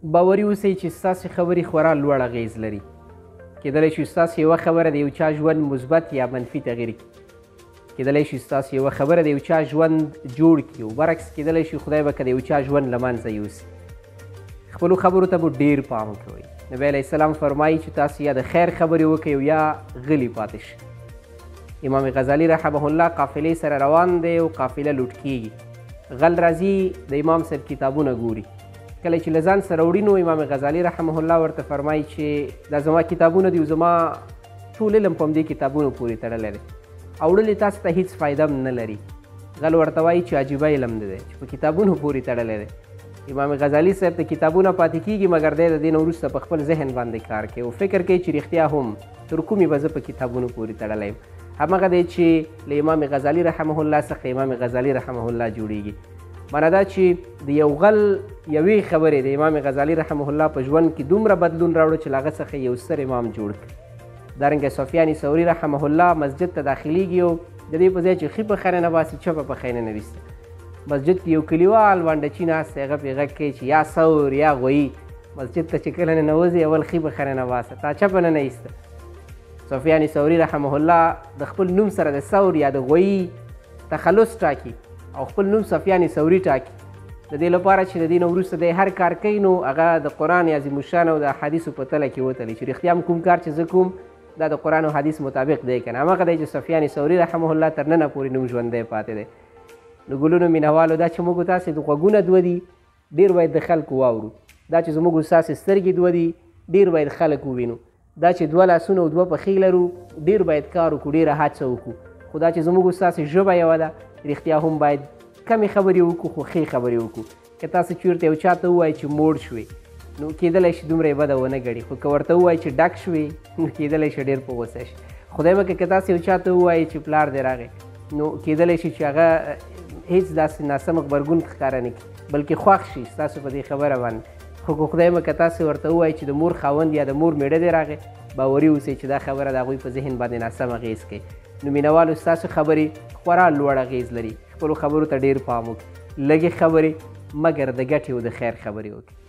باوري اوسئ چې ستاسې خبرې خورا لوړ اغېز لري. کیدلی شي ستاسې یوه خبره د یو چا ژوند مثبت یا منفي تغییر کړي. کیدلی شي ستاسې یوه خبره د یو چا ژوند جوړ کړي او برعکس کیدلی شي خدای به که د یو چا ژوند له منځه یوسي. خپلو خبرو ته مو ډېر پام کوئ. نبی علیه السلام فرمایي چې تاسو یا د خیر خبرې وکئ او یا غلي پاتې شئ. امام غزالی رحمه الله قافلې سره روان دی او قافله لوټ کیږي. غل راځي د امام صاحب کتابونه ګوري. کله چې له ځان سره وړي نو امام غزالی رحمه الله ورته فرمایي چې دا زما کتابونه دي او زما ټول علم په همدې کتابونو پورې تړلی دی او وړل تاسو ته هیڅ فایده هم نه لري. غل ورته وایي چې عجیبه علم دی چې په کتابونو پورې تړلی دی. امام غزالی صاحب ته کتابونه پاتې کېږي مګر دی د دې نه وروسته په خپل ذهن باندې کار کوي او فکر کوي چې رښتیا هم تر کومې به زه په کتابونو پورې تړلی یم. همغه دی چې له امام غزالی رحمه الله څخه امام غزالی رحمه الله جوړیږي. معنا دا چې د یو غل یوې خبرې د امام غزالی رحمه الله په ژوند کې دومره بدلون راوړو چې له هغه څخه یو ستر امام جوړ کړي. دارنګه سفیان ثوري رحمه الله مسجد ته داخلیږي او د دې په ځای چې ښي پښه نه باسي چپه پښه نه ویسته. مسجد کې یو کلیوال وانډچي ناست دی، هغه پرې غږ کوي چې یا ثور یا غویي. مسجد ته چې کله ننوځي اول ښي پښه نه باسه، تا چپه نه ایسته. سفیان ثوري رحمه الله د خپل نوم سره د ثور یا د غویي تخلص ټاکي او خپل نوم سفیان ثوري ټاکي د دې لپاره چې د دې نه وروسته دی هر کار کوي نو هغه د قرآن عظیم الشان او د احادیثو په تله کې وتلي چې رښتیا هم کوم کار چې زه کوم دا د قرآن او حدیث مطابق دی که نه. همغه دی چې سفیان ثوري رحمه الله تر ننه پورې نوم ژوندی پاتې دی. نو ګلونو مینهوالو دا چې موږ تاسې د غوږونه دوه دي ډېر باید د خلکو واورو. دا چې زموږ ستاسې سترګې دوه دي ډېر باید خلک ووینو. دا چې دوه لاسونه او دوه پښې لرو ډېر باید کار وکړو، ډېره هڅه وکړو. خو دا چې زموږ ستاسې ژبه یوه ده رښتیا هم باید کمې خبرې وکړو خو ښې خبرې وکړو. که تاسو چېرته یو چا ته ووایئ چې موړ شوې نو کېدلی شي دومره یې بده ونه ګڼي، خو که ورته ووایئ چې ډک شوې نو کېدلی شي ډېر په غوسه شي. خدای مکړه که تاسو یو چا ته ووایئ چې پلار دې راغی نو کېدلی شي چې هغه هیڅ داسې ناسم غبرګون ښکاره نه کړي بلکې خوښ شي ستاسو په دې خبره باندې. خو که خدای مکړه تاسو ورته ووایئ چې د مور خاوند یا د مور میړه دې راغی باوري اوسئ چې دا خبره د هغوی په ذهن باندې ناسم اغېز کوي. نو مینهوالو ستاسو خبرې خورا لوړ اغېز لري. خپلو خبرو ته ډېر پام وکړئ. لږې خبرې مګر د ګټې او د خیر خبرې وکړئ.